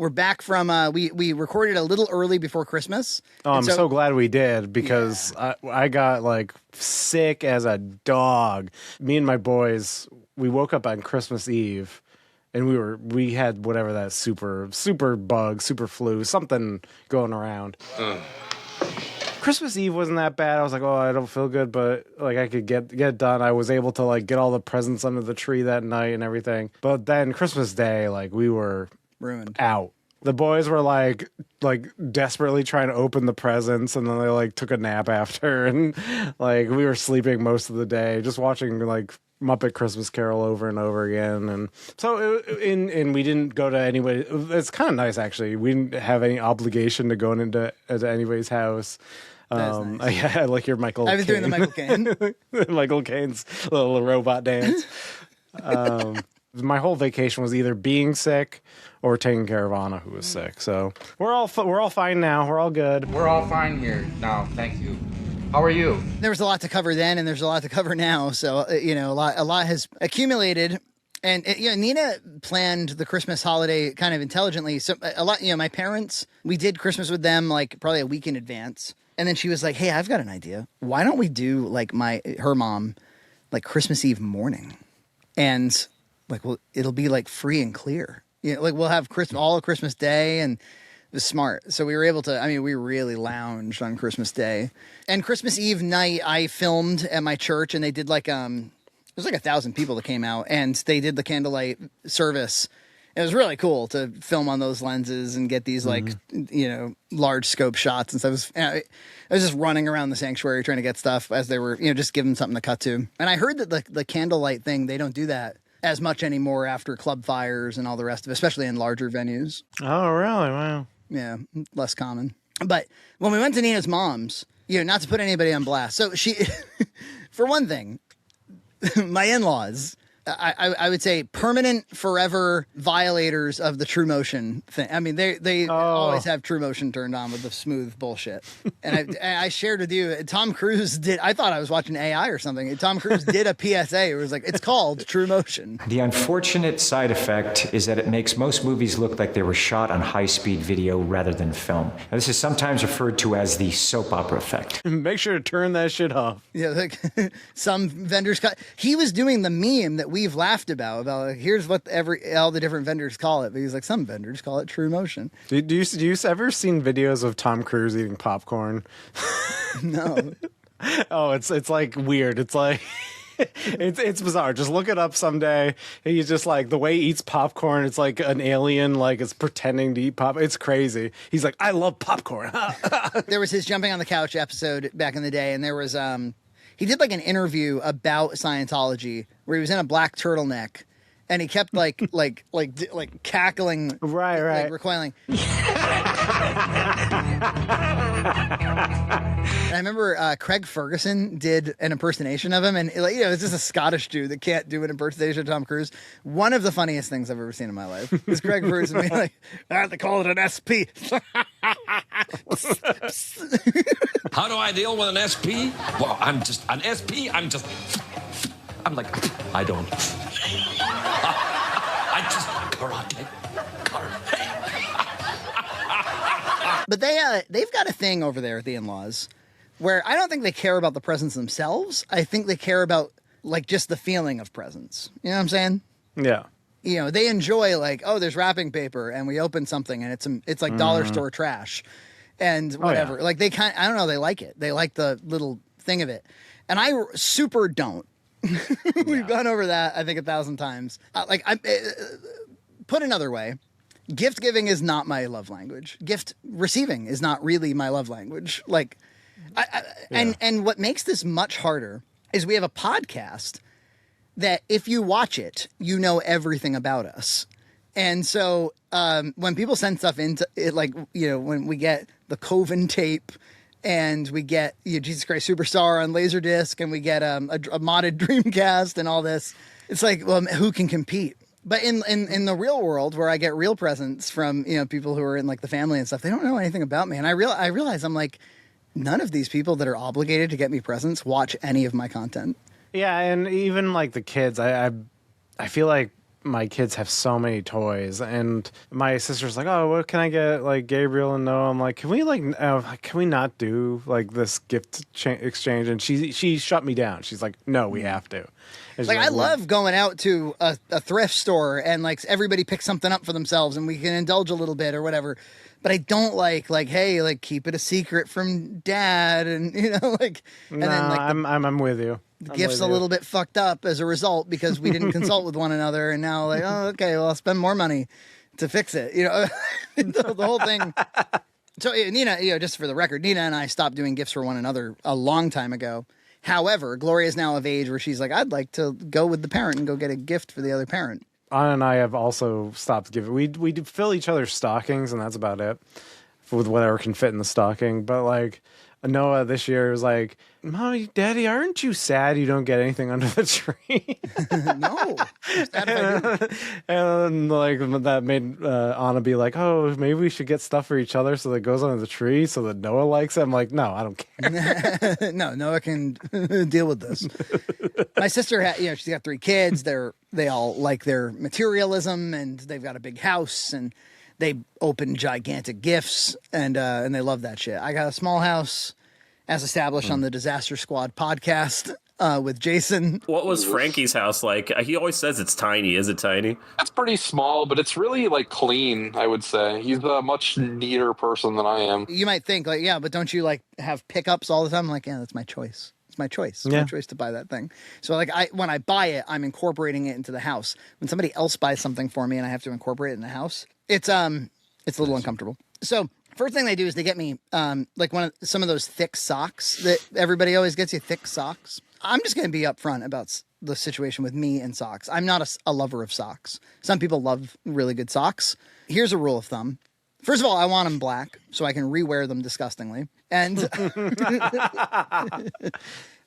We're back from we recorded a little early before Christmas. Oh, I'm so glad we did because I got like sick as a dog. Me and my boys, we woke up on Christmas Eve and we had whatever that super bug, super flu, something going around. Christmas Eve wasn't that bad. I was like, oh, I don't feel good, but like I could get it done. I was able to like get all the presents under the tree that night and everything. But then Christmas Day, like we were ruined out. The boys were like desperately trying to open the presents, and then they like took a nap after, and like we were sleeping most of the day, just watching like Muppet Christmas Carol over and over again. And so and we didn't go to anybody. It's kind of nice actually. We didn't have any obligation to go into anybody's house. Nice. I like your Michael I was Caine. doing the Michael Caine. Michael Caine's little robot dance. My whole vacation was either being sick or taking care of Anna, who was sick. So we're all fine now. We're all good. We're all fine here now. Thank you. How are you? There was a lot to cover then, and there's a lot to cover now. So a lot has accumulated. And Nina planned the Christmas holiday kind of intelligently. So a lot, my parents, we did Christmas with them like probably a week in advance. And then she was like, "Hey, I've got an idea. Why don't we do like her mom, like Christmas Eve morning, and like it'll be like free and clear. Like we'll have all of Christmas Day." And it was smart. So we were able to. I mean, we really lounged on Christmas Day, and Christmas Eve night I filmed at my church, and they did like there's like 1,000 people that came out, and they did the candlelight service. It was really cool to film on those lenses and get these like, large scope shots and stuff. I was just running around the sanctuary trying to get stuff as they were, just give them something to cut to. And I heard that the candlelight thing, they don't do that as much anymore after club fires and all the rest of it, especially in larger venues. Oh, really? Wow. Yeah, less common. But when we went to Nina's mom's, not to put anybody on blast. So she, for one thing, my in-laws, I would say permanent, forever violators of the True Motion thing. I mean, they always have True Motion turned on with the smooth bullshit. And I shared with you, Tom Cruise did. I thought I was watching AI or something. Tom Cruise did a PSA. It was like, it's called True Motion. The unfortunate side effect is that it makes most movies look like they were shot on high-speed video rather than film. Now, this is sometimes referred to as the soap opera effect. Make sure to turn that shit off. Yeah, like some vendors cut. He was doing the meme that we've laughed about like, here's what all the different vendors call it, but he's like, some vendors call it True Motion. Do you ever seen videos of Tom Cruise eating popcorn? No. Oh, it's like weird. It's like it's bizarre. Just look it up someday. He's just like the way he eats popcorn. It's like an alien, like it's pretending to eat pop. It's crazy. He's like, I love popcorn. There was his jumping on the couch episode back in the day, and there was he did like an interview about Scientology where he was in a black turtleneck, and he kept like cackling, right, like recoiling. And I remember Craig Ferguson did an impersonation of him, and it's just a Scottish dude that can't do an impersonation of Tom Cruise. One of the funniest things I've ever seen in my life is Craig Ferguson being like, "I have to call it an SP." How do I deal with an SP? Well, I'm just an SP. I'm like, I don't. I just karate. But they've got a thing over there at the in-laws where I don't think they care about the presents themselves. I think they care about like just the feeling of presents. You know what I'm saying? Yeah. They enjoy like, oh, there's wrapping paper and we open something and it's like dollar store trash and whatever. Oh, yeah. Like I don't know, they like it. They like the little thing of it. And I super don't. We've gone over that, I think, 1,000 times. Put another way, gift giving is not my love language. Gift receiving is not really my love language. Like, and what makes this much harder is we have a podcast that if you watch it, you know everything about us. And so when people send stuff into it, like, when we get the Coven tape and we get Jesus Christ Superstar on Laserdisc and we get a modded Dreamcast and all this, it's like, well, who can compete? But in the real world where I get real presents from, people who are in like the family and stuff, they don't know anything about me. And I realize I'm like, none of these people that are obligated to get me presents watch any of my content. Yeah, and even like the kids, I feel like my kids have so many toys, and my sister's like, "Oh, what can I get like Gabriel and Noah?" I'm like, "Can we can we not do like this gift exchange?" And she shut me down. She's like, "No, we have to." And Like, she's I love going out to a thrift store and like everybody picks something up for themselves and we can indulge a little bit or whatever. But I don't like, hey, like keep it a secret from dad, and like, and no, then like I'm with you. the gift's a little bit fucked up as a result because we didn't consult with one another, and now like, oh, okay, well, I'll spend more money to fix it. The whole thing. So Nina, just for the record, Nina and I stopped doing gifts for one another a long time ago. However, Gloria is now of age where she's like, I'd like to go with the parent and go get a gift for the other parent. Anna and I have also stopped giving. We do fill each other's stockings, and that's about it with whatever can fit in the stocking. But like Noah this year was like, "Mommy, Daddy, aren't you sad you don't get anything under the tree?" No, I'm sad if I do. And like that made Anna be like, "Oh, maybe we should get stuff for each other so that it goes under the tree so that Noah likes it." I'm like, "No, I don't care." No, Noah can deal with this. My sister, she's got 3 kids. They all like their materialism, and they've got a big house, and they open gigantic gifts, and they love that shit. I got a small house, as established on the Disaster Squad podcast with Jason. What was Frankie's house like? He always says it's tiny. Is it tiny? It's pretty small, but it's really like clean, I would say. He's a much neater person than I am. You might think like, yeah, but don't you like have pickups all the time? I'm like, yeah, that's my choice. It's my choice. It's my choice to buy that thing. So like when I buy it, I'm incorporating it into the house. When somebody else buys something for me and I have to incorporate it in the house, it's a little uncomfortable. So first thing they do is they get me like some of those thick socks that everybody always gets you, thick socks. I'm just going to be upfront about the situation with me and socks. I'm not a lover of socks. Some people love really good socks. Here's a rule of thumb. First of all, I want them black so I can rewear them disgustingly. And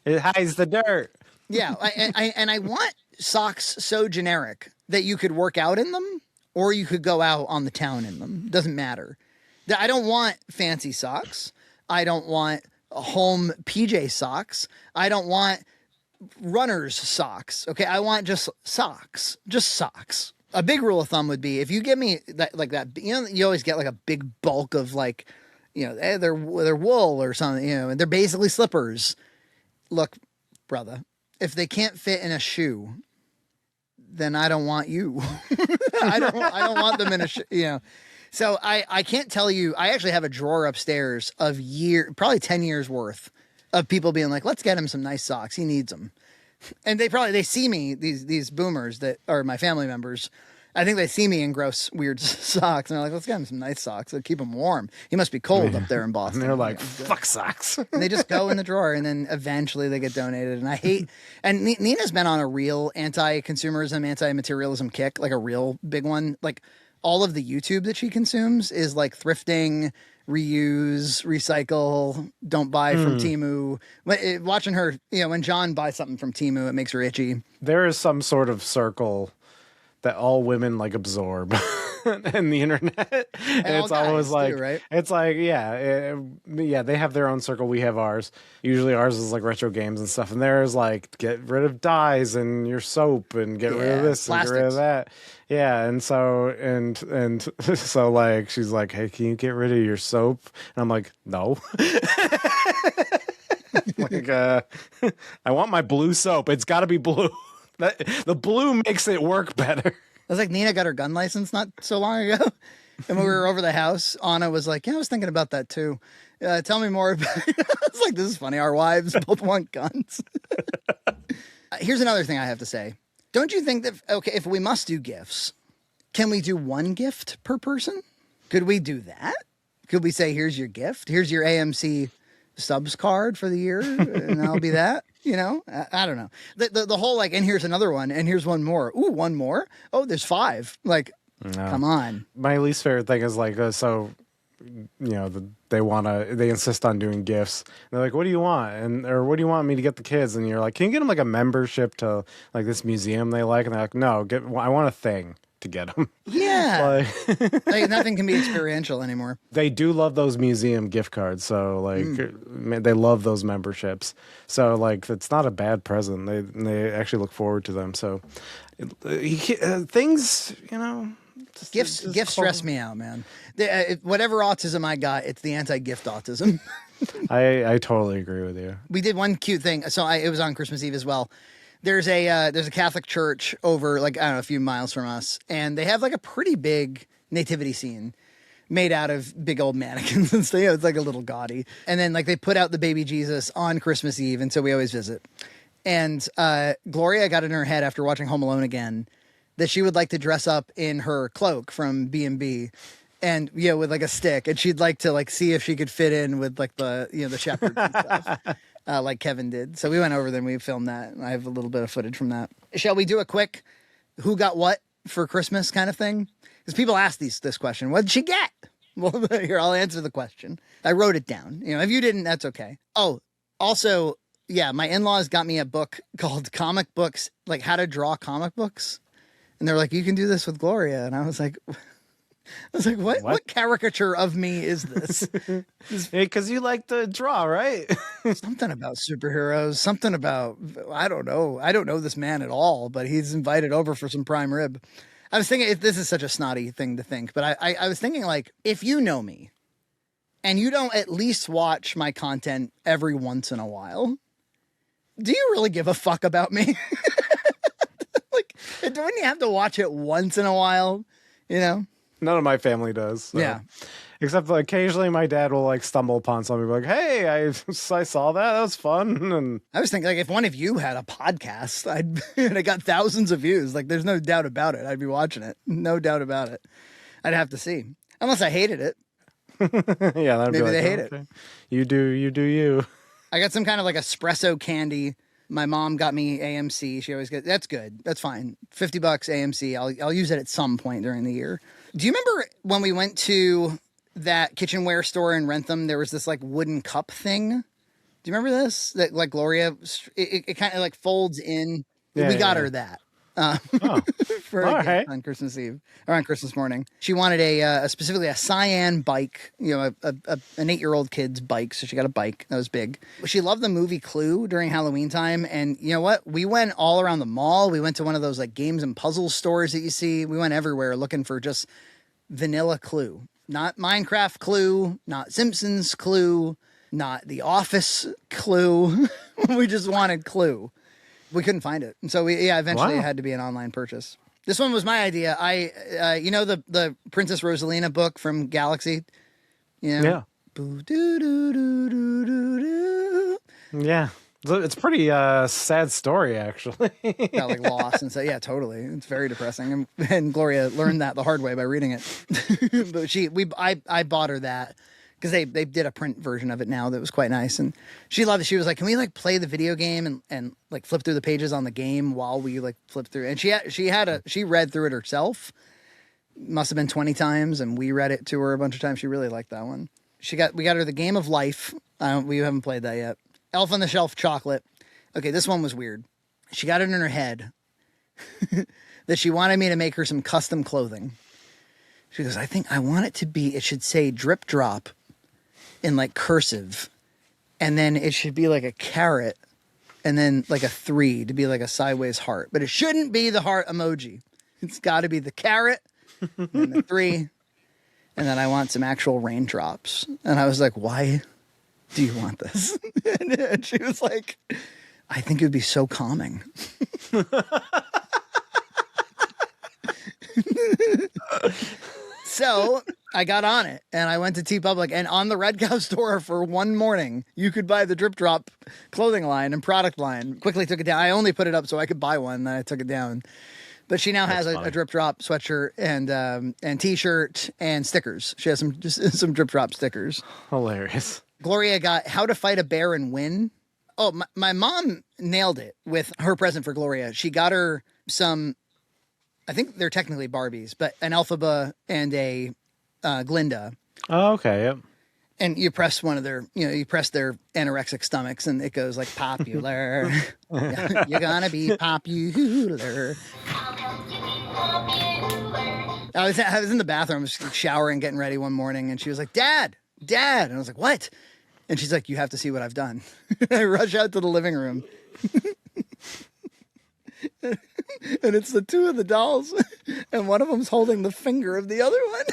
It hides the dirt. yeah, I want socks so generic that you could work out in them or you could go out on the town in them. Doesn't matter. I don't want fancy socks. I don't want home PJ socks. I don't want runner's socks. Okay, I want just socks. Just socks. A big rule of thumb would be if you give me that, like that, you always get like a big bulk of like, they're wool or something, and they're basically slippers. Look, brother, if they can't fit in a shoe, then I don't want you. I don't want them in a shoe, So I can't tell you. I actually have a drawer upstairs of probably 10 years worth of people being like, let's get him some nice socks. He needs them. And they see me, these boomers that are my family members. I think they see me in gross, weird socks. And they're like, let's get him some nice socks. They'll keep him warm. He must be cold up there in Boston. And they're like, fuck socks. And they just go in the drawer, and then eventually they get donated. And I hate, and Nina's been on a real anti-consumerism, anti-materialism kick, like a real big one. Like all of the YouTube that she consumes is like thrifting, reuse, recycle, don't buy from Temu. Watching her, when John buys something from Temu, it makes her itchy. There is some sort of circle that all women like absorb in the internet. And it's always like, right? It's like, yeah, they have their own circle. We have ours. Usually ours is like retro games and stuff. And theirs like get rid of dyes and your soap and get rid of this and get rid of that. Yeah. And so, and so like, she's like, hey, can you get rid of your soap? And I'm like, no. Like, I want my blue soap. It's gotta be blue. The blue makes it work better. I was like, Nina got her gun license not so long ago. And when we were over the house, Anna was like, yeah, I was thinking about that too. Tell me more about it. I was like, this is funny. Our wives both want guns. Here's another thing I have to say. Don't you think that, okay, if we must do gifts, can we do one gift per person? Could we do that? Could we say, here's your gift. Here's your AMC subs card for the year. And that'll be that. I don't know. The whole like, and here's another one, and here's one more. Ooh, one more. Oh, there's 5. Like, come on. My least favorite thing is like, they insist on doing gifts. They're like, what do you want? Or what do you want me to get the kids? And you're like, can you get them like a membership to like this museum they like? And they're like, no, I want a thing to get them. Yeah. Like nothing can be experiential anymore. They do love those museum gift cards. So like they love those memberships. So like it's not a bad present. They actually look forward to them. So Things, you know. Gifts stress me out, man. Whatever autism I got, it's the anti-gift autism. I totally agree with you. We did one cute thing. So it was on Christmas Eve as well. There's a Catholic church over like, I don't know, a few miles from us. And they have like a pretty big nativity scene made out of big old mannequins and stuff. It's like a little gaudy. And then like they put out the baby Jesus on Christmas Eve. And so we always visit. And Gloria got in her head after watching Home Alone again that she would like to dress up in her cloak from B&B and, with like a stick. And she'd like to like see if she could fit in with like the shepherds and stuff, like Kevin did. So we went over there and we filmed that. I have a little bit of footage from that. Shall we do a quick who got what for Christmas kind of thing? Because people ask this question. What did she get? Well, here, I'll answer the question. I wrote it down. If you didn't, that's okay. Oh, also, yeah, my in-laws got me a book called Comic Books, like how to draw comic books. And they're like, you can do this with Gloria. And I was like, what caricature of me is this? Because you like to draw, right? Something about superheroes, something about, I don't know. I don't know this man at all, but he's invited over for some prime rib. I was thinking, this is such a snotty thing to think, but I was thinking like, if you know me and you don't at least watch my content every once in a while, do you really give a fuck about me? Like, don't you have to watch it once in a while? None of my family does. So. Yeah. Except occasionally my dad will like stumble upon something like, hey, I saw that. That was fun. And I was thinking like if one of you had a podcast, I got thousands of views. Like there's no doubt about it. I'd be watching it. No doubt about it. I'd have to see. Unless I hated it. Yeah, that'd maybe be like, they hate it. You do you. I got some kind of like espresso candy. My mom got me AMC. She always gets, that's good. That's fine. $50 AMC. I'll use it at some point during the year. Do you remember when we went to that kitchenware store in Rentham? There was this like wooden cup thing. Do you remember this? That like Gloria, it kind of like folds in. Yeah, we got her that. For a gift right. on Christmas Eve or on Christmas morning. She wanted specifically a cyan bike, an 8-year-old kid's bike. So she got a bike that was big. She loved the movie Clue during Halloween time. And you know what? We went all around the mall. We went to one of those like games and puzzle stores that you see. We went everywhere looking for just vanilla Clue, not Minecraft Clue, not Simpsons Clue, not The Office Clue. We just wanted Clue. We couldn't find it. And so eventually it had to be an online purchase. This one was my idea. The Princess Rosalina book from Galaxy? Yeah. Boo, doo, doo, doo, doo, doo, doo. Yeah. It's a pretty sad story, actually. Got like lost and yeah, totally. It's very depressing. And Gloria learned that the hard way by reading it. But I bought her that. Because they did a print version of it now that was quite nice. And she loved it. She was like, can we like play the video game and like flip through the pages on the game while we like flip through? And she read through it herself. Must have been 20 times. And we read it to her a bunch of times. She really liked that one. We got her the Game of Life. We haven't played that yet. Elf on the Shelf chocolate. Okay, this one was weird. She got it in her head that she wanted me to make her some custom clothing. She goes, I think I want it should say drip drop in like cursive, and then it should be like a carrot and then like a 3 to be like a sideways heart, but it shouldn't be the heart emoji. It's got to be the carrot and the 3, and then I want some actual raindrops. And I was like, why do you want this? And she was like, I think it would be so calming. So I got on it and I went to TeePublic, and on the Red Cow store for one morning, you could buy the Drip Drop clothing line and product line. Quickly took it down. I only put it up so I could buy one. Then I took it down. But she now has a Drip Drop sweatshirt and T-shirt and stickers. She has some Drip Drop stickers. Hilarious. Gloria got How to Fight a Bear and Win. Oh, my mom nailed it with her present for Gloria. She got her some, I think they're technically Barbies, but an Elphaba and a Glinda. Oh, okay. Yep. And you press you press their anorexic stomachs and it goes like popular. You're gonna be popular. I was in the bathroom, just showering, getting ready one morning, and she was like, Dad. And I was like, what? And she's like, you have to see what I've done. I rush out to the living room. and it's the two of the dolls, and one of them's holding the finger of the other one.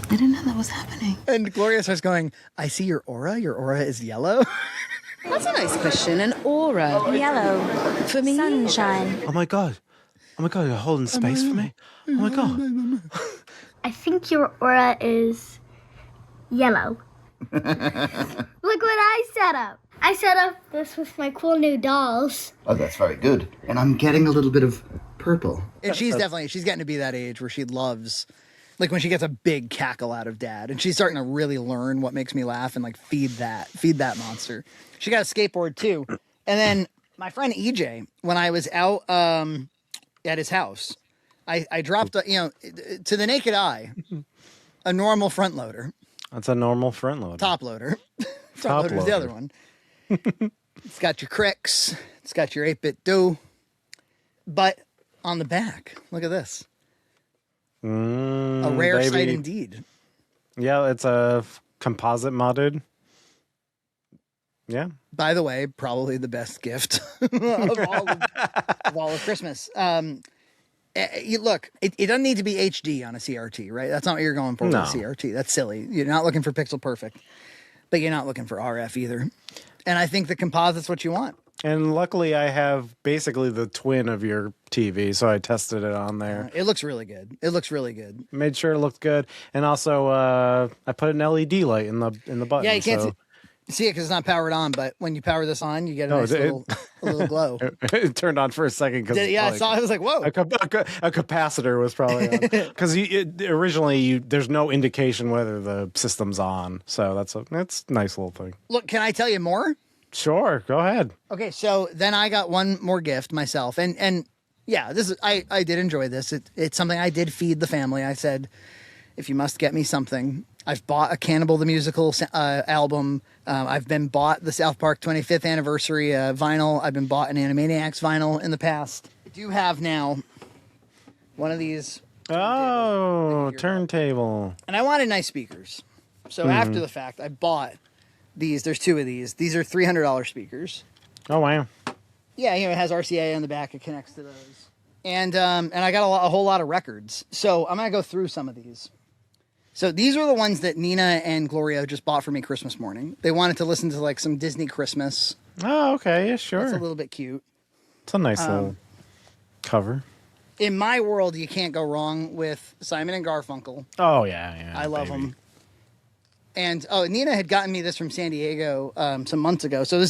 I didn't know that was happening. And Gloria starts going, I see your aura. Your aura is yellow. That's a nice question. An aura. Yellow. For me? Sunshine. Oh my god. Oh my god, you're holding space for me? Oh my god. I think your aura is yellow. Look what I set up. I set up this with my cool new dolls. Oh, that's very good. And I'm getting a little bit of purple. And she's getting to be that age where she loves, like when she gets a big cackle out of Dad, and she's starting to really learn what makes me laugh and like feed that monster. She got a skateboard too. And then my friend EJ, when I was out at his house, I dropped, to the naked eye, a normal front loader. That's a normal front loader. Top loader. Front loader is the other one. It's got your cricks. It's got your 8-bit do. But on the back, look at this. A rare sight indeed. Yeah, it's a composite modded. Yeah. By the way, probably the best gift of all of Christmas. Look, it doesn't need to be HD on a CRT, right? That's not what you're going for with a CRT. That's silly. You're not looking for pixel perfect, but you're not looking for RF either. And I think the composite's what you want. And luckily, I have basically the twin of your TV, so I tested it on there. It looks really good. It looks really good. Made sure it looked good, and also I put an LED light in the button. Yeah, you can't see it because it's not powered on, but when you power this on, you get a nice little glow. It turned on for a second because I saw. I was like, "Whoa!" A capacitor was probably on because originally there's no indication whether the system's on, so that's a nice little thing. Look, can I tell you more? Sure, go ahead. Okay, so then I got one more gift myself, and yeah, this is I did enjoy this. It's something I did feed the family. I said, if you must get me something. I've bought a Cannibal the Musical album. I've been bought the South Park 25th anniversary vinyl. I've been bought an Animaniacs vinyl in the past. I do have now one of these. Turntable. And I wanted nice speakers. So after the fact, I bought these. There's two of these. These are $300 speakers. Oh, wow. Yeah, it has RCA on the back. It connects to those. And I got a whole lot of records. So I'm going to go through some of these. So these are the ones that Nina and Gloria just bought for me Christmas morning. They wanted to listen to like some Disney Christmas. Oh, okay. Yeah, sure. It's a little bit cute. It's a nice little cover. In my world, you can't go wrong with Simon and Garfunkel. Oh, yeah. I love them. And Nina had gotten me this from San Diego some months ago. So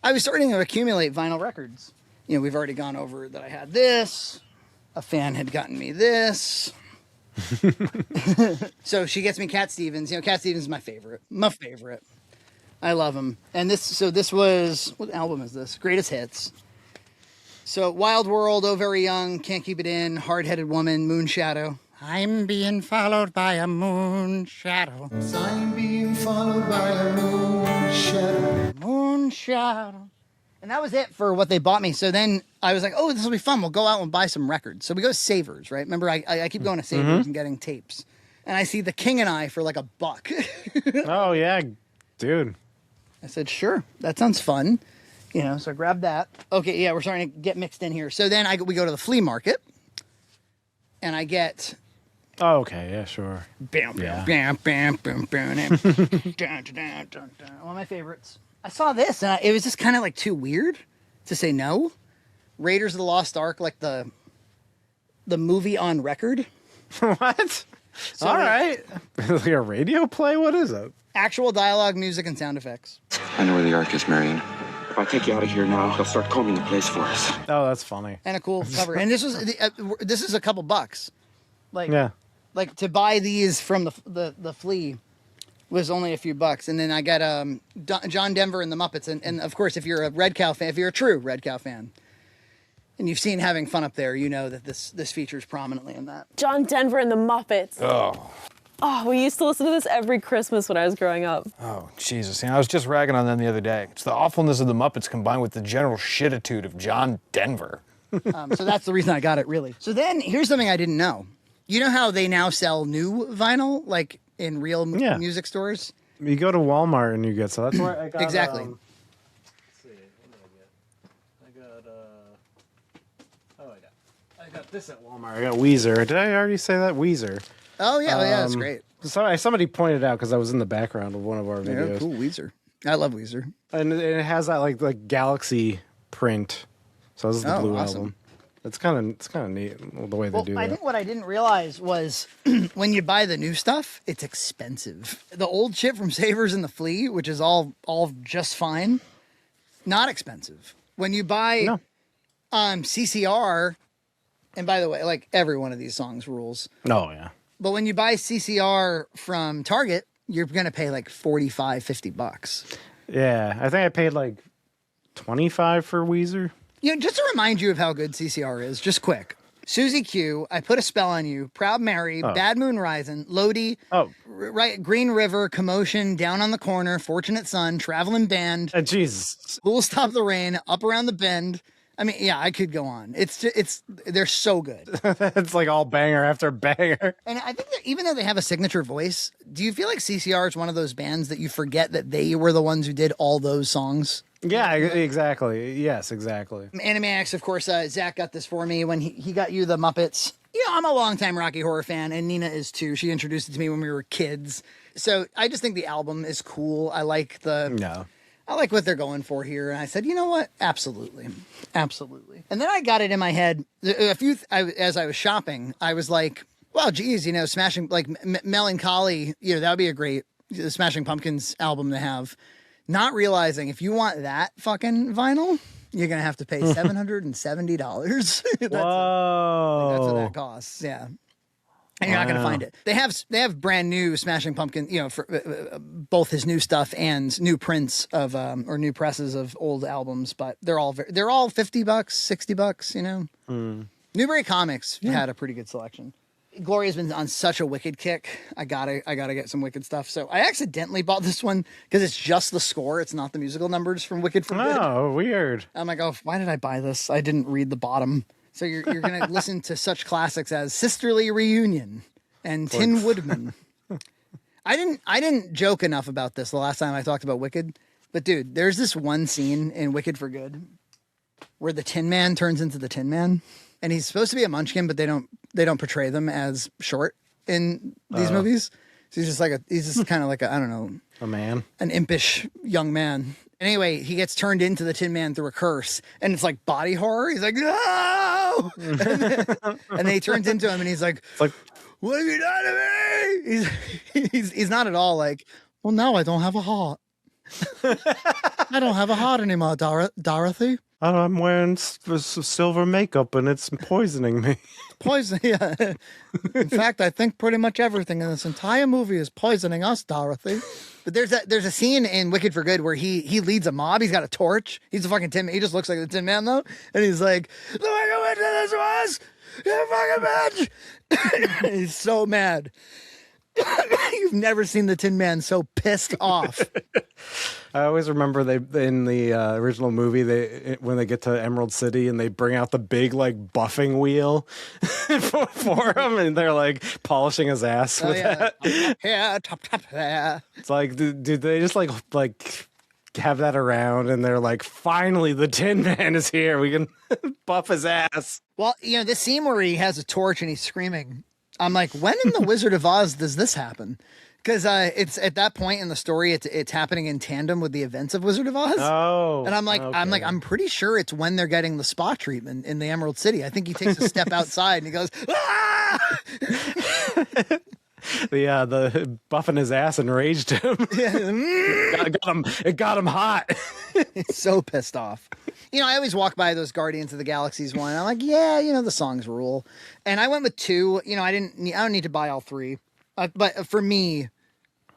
I was starting to accumulate vinyl records. We've already gone over that I had this. A fan had gotten me this. So she gets me Cat Stevens. Cat Stevens is my favorite. I love him. And this was, what album is this? Greatest Hits. So Wild World, Oh Very Young, Can't Keep It In, Hard Headed Woman, Moon Shadow. I'm being followed by a moon shadow. I'm being followed by a moon shadow. Moon shadow. And that was it for what they bought me. So then I was like, oh, this will be fun. We'll go out and buy some records. So we go to Savers, right? Remember, I keep going to Savers and getting tapes. And I see The King and I for like $1. Oh, yeah, dude. I said, sure, that sounds fun. So I grabbed that. Okay, yeah, we're starting to get mixed in here. So then we go to the flea market. And I get... Oh, okay, yeah, sure. Bam, bam, bam, bam, bam, bam. One of my favorites. I saw this, and it was just kind of like too weird to say no. Raiders of the Lost Ark, like the movie on record. What? So all right. Like a radio play? What is it? Actual dialogue, music, and sound effects. I know where the Ark is, Marion. If I take you out of here now, they'll start combing the place for us. Oh, that's funny. And a cool cover. And this is a couple bucks. Like to buy these from the flea was only a few bucks. And then I got John Denver and the Muppets. And of course, if you're a Red Cow fan, if you're a true Red Cow fan, and you've seen Having Fun Up There, you know that this features prominently in that. John Denver and the Muppets. Oh, we used to listen to this every Christmas when I was growing up. Oh, Jesus. I was just ragging on them the other day. It's the awfulness of the Muppets combined with the general shititude of John Denver. So that's the reason I got it, really. So then, here's something I didn't know. You know how they now sell new vinyl, like in real music stores? You go to Walmart and you get, so that's where I got... Exactly. this at Walmart. I got Weezer. Did I already say that? Weezer. Oh yeah, that's great. Somebody pointed out because I was in the background of one of our videos. Yeah, cool Weezer. I love Weezer. And it has that like galaxy print. So this is the blue album. It's kind of neat the way they do that. I think what I didn't realize was when you buy the new stuff, it's expensive. The old shit from Savers and the Flea, which is all just fine, not expensive. When you buy CCR, and by the way, like every one of these songs rules. Oh yeah. But when you buy CCR from Target, you're going to pay like $45, $50. Yeah, I think I paid like $25 for Weezer. You know, just to remind you of how good CCR is, just quick. Susie Q, I Put a Spell on You, Proud Mary, Bad Moon Rising, Lodi, Green River, Commotion, Down on the Corner, Fortunate Son, Traveling Band, Jesus, Who'll Stop the Rain, Up Around the Bend. I mean, yeah, I could go on. They're so good. It's like all banger after banger. And I think that even though they have a signature voice, do you feel like CCR is one of those bands that you forget that they were the ones who did all those songs? Yeah, exactly. Yes, exactly. Animaniacs, of course, Zach got this for me when he got you the Muppets. You know, I'm a longtime Rocky Horror fan, and Nina is too. She introduced it to me when we were kids. So I just think the album is cool. I like what they're going for here. And I said, you know what? Absolutely. Absolutely. And then I got it in my head. As I was shopping, I was like, well, geez, you know, Smashing, like Melancholy, you know, that would be a great Smashing Pumpkins album to have. Not realizing if you want that fucking vinyl, you're going to have to pay $770. That's what that costs. Yeah. And you're not going to find it. They have brand new Smashing Pumpkin, you know, for both his new stuff and new prints of or new presses of old albums, but they're all $50, $60, you know. Newbury Comics had a pretty good selection. Gloria's been on such a Wicked kick. I gotta get some Wicked stuff. So I accidentally bought this one because it's just the score. It's not the musical numbers from Wicked for Good. Oh, weird. I'm like, oh, why did I buy this? I didn't read the bottom. So you're going to listen to such classics as Sisterly Reunion and Tin Woodman. I didn't joke enough about this the last time I talked about Wicked. But dude, there's this one scene in Wicked for Good where the Tin Man turns into the Tin Man. And he's supposed to be a munchkin, but they don't portray them as short in these movies. So he's just kind of like I don't know. A man. An impish young man. Anyway, he gets turned into the Tin Man through a curse, and it's like body horror. He's like, no! And then he turns into him, and he's like, what have you done to me? He's not at all like, well, now I don't have a heart. I don't have a heart anymore, Dorothy. I'm wearing silver makeup, and it's poisoning me. Poison, yeah. In fact, I think pretty much everything in this entire movie is poisoning us, Dorothy. But there's a scene in Wicked for Good where he leads a mob. He's got a torch. He's a fucking Tin Man. He just looks like the Tin Man though, and he's like, "The way you went to this was, you fucking bitch!" He's so mad. You've never seen the Tin Man so pissed off. I always remember in the original movie when they get to Emerald City and they bring out the big like buffing wheel for him and they're like polishing his ass with that. Yeah, top there. It's like, dude, they just like have that around and they're like, finally the Tin Man is here. We can buff his ass. Well, you know, this scene where he has a torch and he's screaming. I'm like, when in the Wizard of Oz does this happen? Because it's at that point in the story, it's happening in tandem with the events of Wizard of Oz. Oh, and I'm like, I'm pretty sure it's when they're getting the spa treatment in the Emerald City. I think he takes a step outside and he goes, ah! The buffing his ass enraged him. It got him hot. He's so pissed off. You know, I always walk by those Guardians of the Galaxies one. I'm like, yeah, you know, the songs rule. And I went with 2. You know, I don't need to buy all 3. But for me,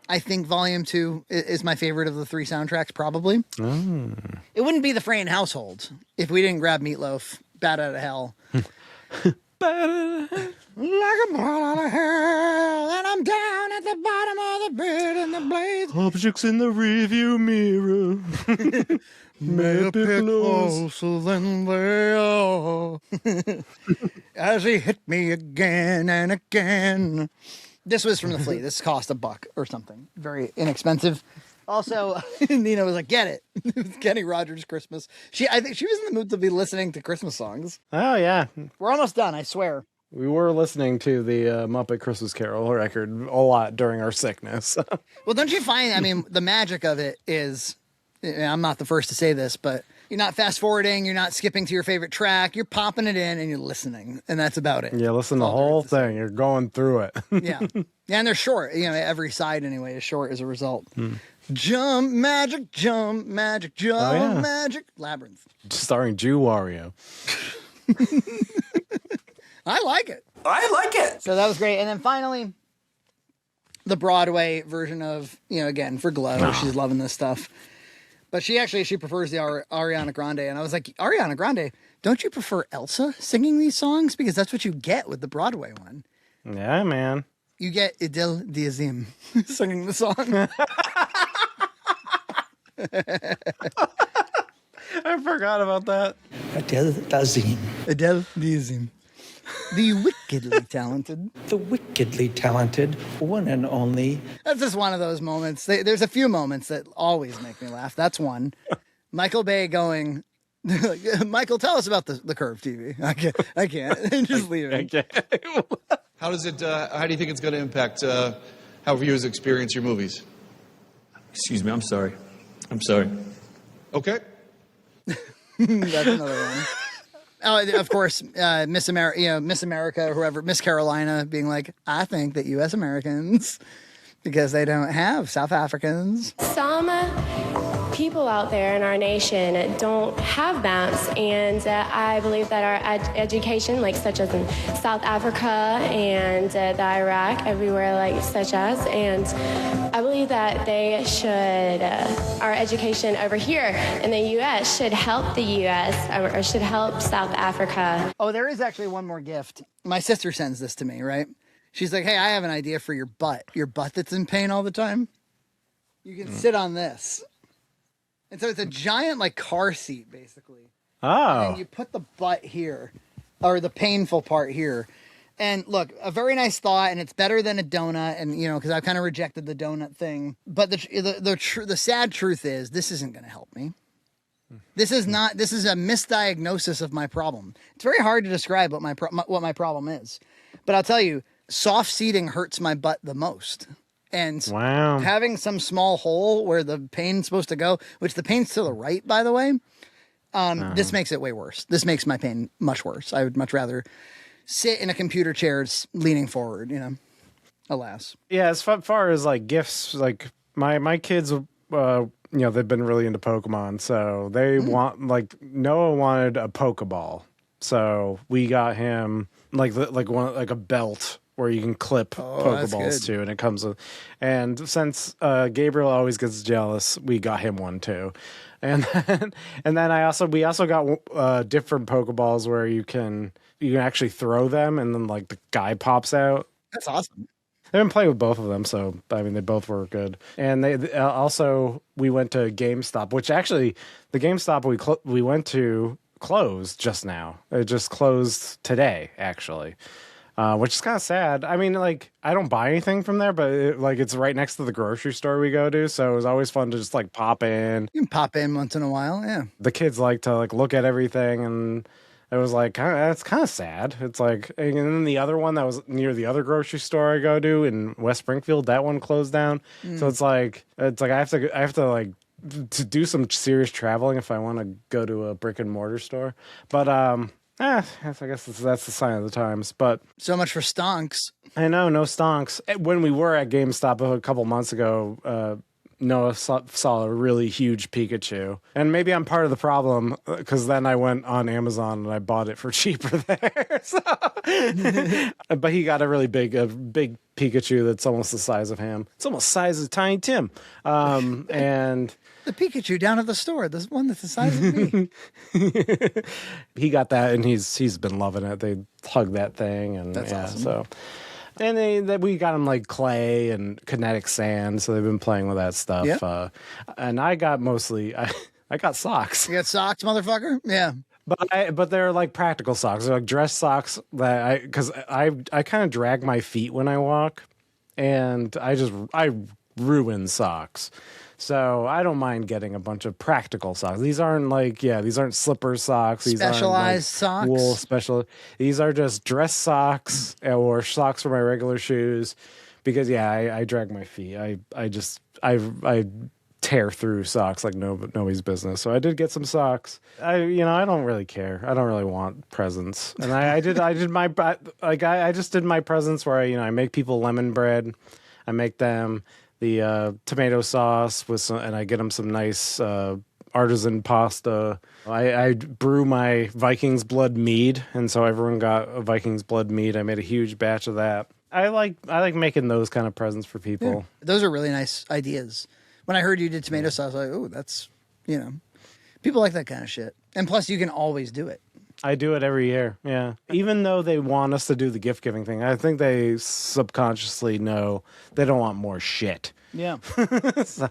I think Volume 2 is my favorite of the 3 soundtracks, probably. Mm. It wouldn't be the Fraying Household if we didn't grab Meatloaf, Bat Out of Hell. Like a ball out of hell, and I'm down at the bottom of the bed, and the blades. Objects in the rearview mirror. May appear closer than they are. As he hit me again and again. This was from the Flea. This cost $1 or something. Very inexpensive. Also, Nina was like, "Get it." It was Kenny Rogers Christmas. I think she was in the mood to be listening to Christmas songs. Oh yeah, we're almost done. I swear. We were listening to the Muppet Christmas Carol record a lot during our sickness. Well, don't you find? I mean, the magic of it is. I'm not the first to say this, but you're not fast forwarding. You're not skipping to your favorite track. You're popping it in and you're listening, and that's about it. Yeah, listen to the whole thing. You're going through it. Yeah, and they're short. Every side anyway is short as a result. Jump magic, jump magic, jump magic, labyrinth. Starring Jew Wario. I like it. I like it. So that was great. And then finally, the Broadway version of, again, for Glow. She's loving this stuff. But she prefers the Ariana Grande. And I was like, Ariana Grande, don't you prefer Elsa singing these songs? Because that's what you get with the Broadway one. Yeah, man. You get Adele Diazim singing the song. I forgot about that. Adele Dazeem. Adele Diazim. The wickedly talented. The wickedly talented one and only. That's just one of those moments. There's a few moments that always make me laugh. That's one. Michael Bay going, Michael, tell us about the Curve TV. I can't. Just leave it. How do you think it's going to impact how viewers experience your movies? Excuse me, I'm sorry. Okay. That's another one. Oh, of course, Miss America, whoever, Miss Carolina being like, I think that U.S. Americans, because they don't have South Africans. Some people out there in our nation don't have maps, and I believe that our education, such as in South Africa and the Iraq, everywhere such as, and I believe that they should, our education over here in the U.S. should help the U.S. or should help South Africa. Oh, there is actually one more gift. My sister sends this to me, right? She's like, hey, I have an idea for your butt that's in pain all the time. You can sit on this. And so it's a giant car seat, basically. Oh. And you put the butt here, or the painful part here. And look, a very nice thought, and it's better than a donut, and because I've kind of rejected the donut thing. But the sad truth is, this isn't going to help me. This is not. This is a misdiagnosis of my problem. It's very hard to describe what my problem is. But I'll tell you, soft seating hurts my butt the most. And having some small hole where the pain's supposed to go, which the pain's to the right, by the way, this makes it way worse. This makes my pain much worse. I would much rather sit in a computer chair leaning forward, alas. Yeah, as far as gifts, my kids, they've been really into Pokemon, so they want, Noah wanted a Pokeball. So we got him a belt where you can clip Pokeballs to, and it comes with. And since Gabriel always gets jealous, we got him one too. And then we also got different Pokeballs where you can actually throw them, and then the guy pops out. That's awesome. They've been playing with both of them, so I mean they both were good. And they also we went to GameStop, which actually the GameStop we went to closed just now. It just closed today, actually. Which is kind of sad. I mean, I don't buy anything from there, but it's right next to the grocery store we go to, so it was always fun to just pop in. You can pop in once in a while, yeah. The kids like to look at everything, and it was it's kind of sad. It's and then the other one that was near the other grocery store I go to in West Springfield, that one closed down. So it's I have to to do some serious traveling if I want to go to a brick and mortar store, but I guess that's the sign of the times. But so much for stonks. I know, no stonks. When we were at GameStop a couple months ago, Noah saw a really huge Pikachu. And maybe I'm part of the problem, because then I went on Amazon and I bought it for cheaper there. But he got a really big Pikachu that's almost the size of him. It's almost the size of Tiny Tim. And the Pikachu down at the store, this one that's the size of me. He got that, and he's been loving it. They hug that thing, and that's awesome. So. And we got him clay and kinetic sand, so they've been playing with that stuff. Yeah. And I got I got socks. You got socks, motherfucker? Yeah. But they're practical socks. They're dress socks because I kind of drag my feet when I walk, and I ruin socks. So I don't mind getting a bunch of practical socks. These aren't these aren't slipper socks. These Specialized socks? Wool special. These are just dress socks or socks for my regular shoes. Because I drag my feet. I tear through socks like nobody's business. So I did get some socks. I don't really care. I don't really want presents. And I just did my presents where I make people lemon bread. I make them the tomato sauce and I get them some nice artisan pasta. I brew my Viking's blood mead, and so everyone got a Viking's blood mead. I made a huge batch of that. I like making those kind of presents for people. Yeah. Those are really nice ideas. When I heard you did tomato sauce, I was like, oh, that's, people like that kind of shit. And plus, you can always do it. I do it every year, yeah. Even though they want us to do the gift-giving thing, I think they subconsciously know they don't want more shit. Yeah. So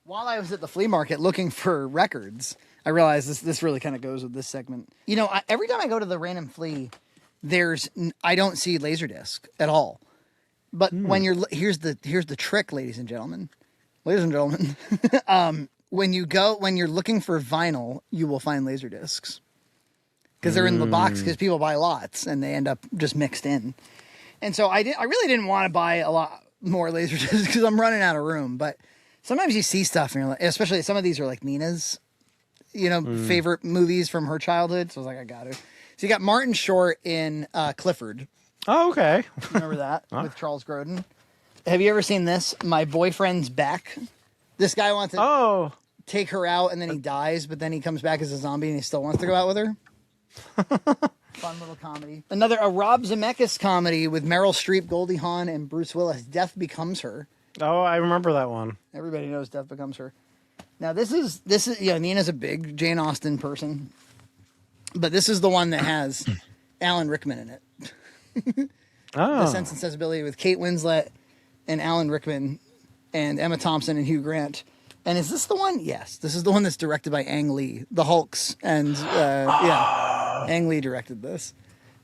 while I was at the flea market looking for records, I realized this really kind of goes with this segment. Every time I go to the random flea, I don't see Laserdisc at all. But when here's the trick, ladies and gentlemen. Ladies and gentlemen, when you're looking for vinyl, you will find Laserdiscs. Because they're in the box, because people buy lots and they end up just mixed in. And so I really didn't want to buy a lot more Laserdiscs because I'm running out of room. But sometimes you see stuff and you're like, especially some of these are like Nina's, favorite movies from her childhood. So I was like, I got it. So you got Martin Short in Clifford. Oh, okay. Remember that with Charles Grodin? Have you ever seen this? My Boyfriend's Back. This guy wants to take her out and then he dies, but then he comes back as a zombie and he still wants to go out with her. Fun little comedy. A Rob Zemeckis comedy with Meryl Streep, Goldie Hawn, and Bruce Willis. Death Becomes Her. Oh, I remember that one. Everybody knows Death Becomes Her. Now this is Nina's a big Jane Austen person, but this is the one that has Alan Rickman in it. The Sense and Sensibility with Kate Winslet and Alan Rickman and Emma Thompson and Hugh Grant. And is this the one? Yes. This is the one that's directed by Ang Lee, the Hulks. And Ang Lee directed this.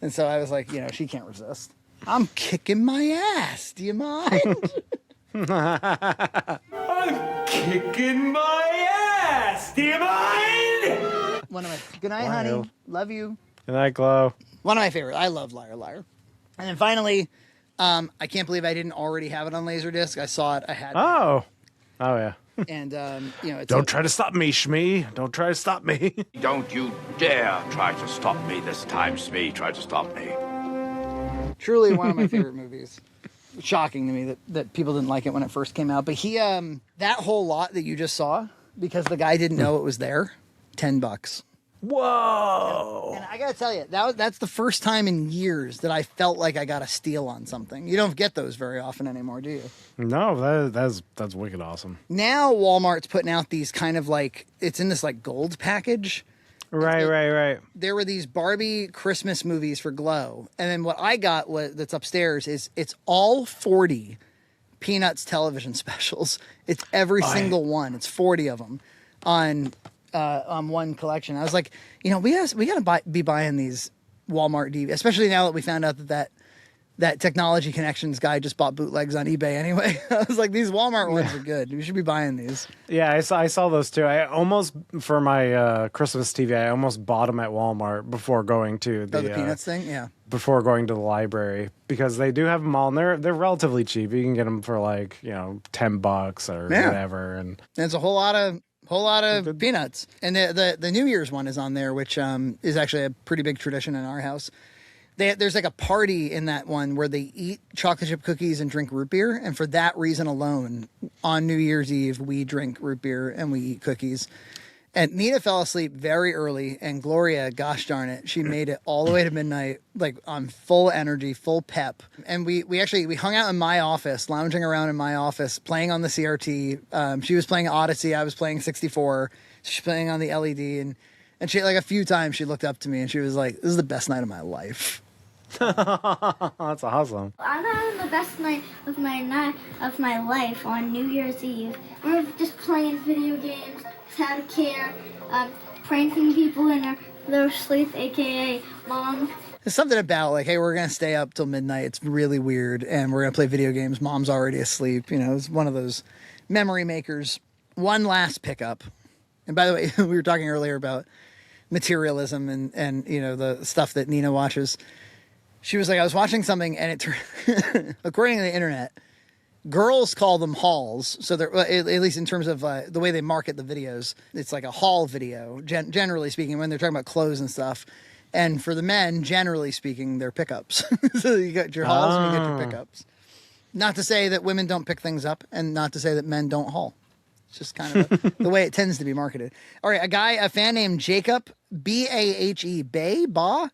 And so I was like, she can't resist. I'm kicking my ass. Do you mind? I'm kicking my ass. Do you mind? Good night, honey. Love you. Good night, Glow. One of my favorites. I love Liar Liar. And then finally, I can't believe I didn't already have it on Laserdisc. I saw it. I had it. Oh yeah. And it's don't try to stop me, Shmee. Don't try to stop me. Don't you dare try to stop me this time, Smee. Try to stop me. Truly one of my favorite movies. Shocking to me that people didn't like it when it first came out. But he that whole lot that you just saw, because the guy didn't know it was there, $10. Whoa! And I gotta tell you, that's the first time in years that I felt like I got a steal on something. You don't get those very often anymore, do you? No, that's wicked awesome. Now Walmart's putting out these kind of it's in this gold package. Right. There were these Barbie Christmas movies for Glow, and then what I got that's upstairs is it's all 40 Peanuts television specials. It's every single one. It's 40 of them on one collection. I was like, we gotta be buying these Walmart DVDs, especially now that we found out that Technology Connections guy just bought bootlegs on eBay anyway. I was like, these Walmart ones are good. We should be buying these. Yeah, I saw those too. I almost, for my Christmas TV, I almost bought them at Walmart before going to the Peanuts thing. Yeah. Before going to the library, because they do have them all, and they're relatively cheap. You can get them for $10 or whatever, and it's a whole lot of Peanuts. And the New Year's one is on there, which is actually a pretty big tradition in our house. There's a party in that one where they eat chocolate chip cookies and drink root beer. And for that reason alone, on New Year's Eve, we drink root beer and we eat cookies. And Nina fell asleep very early. And Gloria, gosh darn it, she made it all the way to midnight, on full energy, full pep. And we hung out in my office, lounging around in my office, playing on the CRT. She was playing Odyssey. I was playing 64. She's playing on the LED. And she, a few times, she looked up to me and she was like, this is the best night of my life. That's awesome. I'm having the best night of my life on New Year's Eve. We're just playing video games without a care, pranking people in their sleep, aka Mom. There's something about hey, we're gonna stay up till midnight. It's really weird, and we're gonna play video games. Mom's already asleep. It's one of those memory makers. one last pickup. And by the way, we were talking earlier about materialism and the stuff that Nina watches. She was like, I was watching something, and according to the internet, girls call them hauls. So they're, at least in terms of the way they market the videos, it's like a haul video, generally speaking, when they're talking about clothes and stuff. And for the men, generally speaking, they're pickups. So you got your hauls and you get your pickups. Not to say that women don't pick things up, and not to say that men don't haul. It's just kind of the way it tends to be marketed. All right, a fan named Jacob, B-A-H-E, Ba.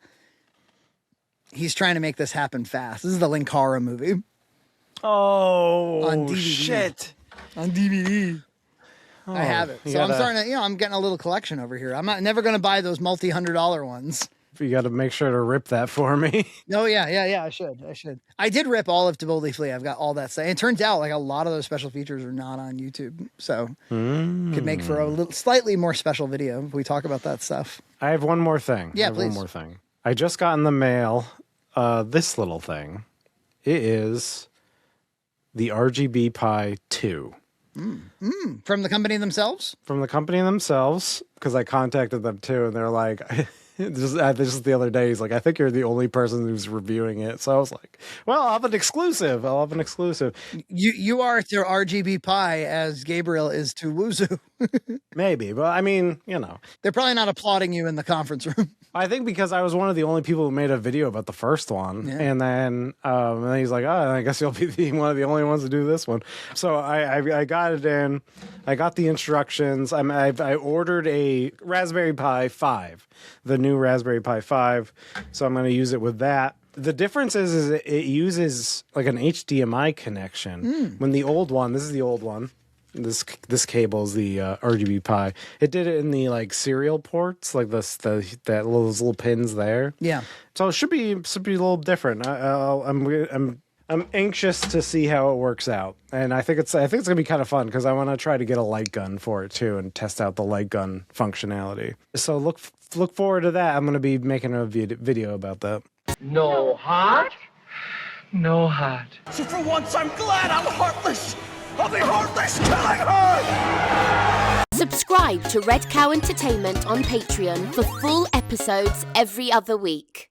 He's trying to make this happen fast. This is the Linkara movie. Oh, on DVD. shit. On DVD. Oh, I have it. So I'm starting to, I'm getting a little collection over here. I'm never going to buy those multi-$100 ones. You got to make sure to rip that for me. Oh, yeah. I should. I did rip all of To Boldly Flee. I've got all that stuff. It turns out like a lot of those special features are not on YouTube. So could make for a slightly more special video if we talk about that stuff. I have one more thing. Yeah, please. One more thing. I just got in the mail this little thing. It is the RGB Pi 2. From the company themselves? From the company themselves, because I contacted them too, and they're like, this is the other day, he's like, I think you're the only person who's reviewing it. So I was like, well, I'll have an exclusive. You are to RGB Pi as Gabriel is to Wuzu. Maybe, but I mean, They're probably not applauding you in the conference room. I think because I was one of the only people who made a video about the first one. Yeah. And then he's like, oh, I guess you'll be one of the only ones to do this one. So I got it in. I got the instructions. I ordered a Raspberry Pi 5, the new Raspberry Pi 5. So I'm going to use it with that. The difference is it uses like an HDMI connection. When the old one, this is the old one. This cable is the RGB Pi. It did it in the like serial ports, like those little pins there. Yeah. So it should be a little different. I'm anxious to see how it works out, and I think it's gonna be kind of fun because I want to try to get a light gun for it too and test out the light gun functionality. So look forward to that. I'm gonna be making a video about that. No hot? No hot. So for once, I'm glad I'm heartless. I'll be heartless killing her! Subscribe to Red Cow Entertainment on Patreon for full episodes every other week.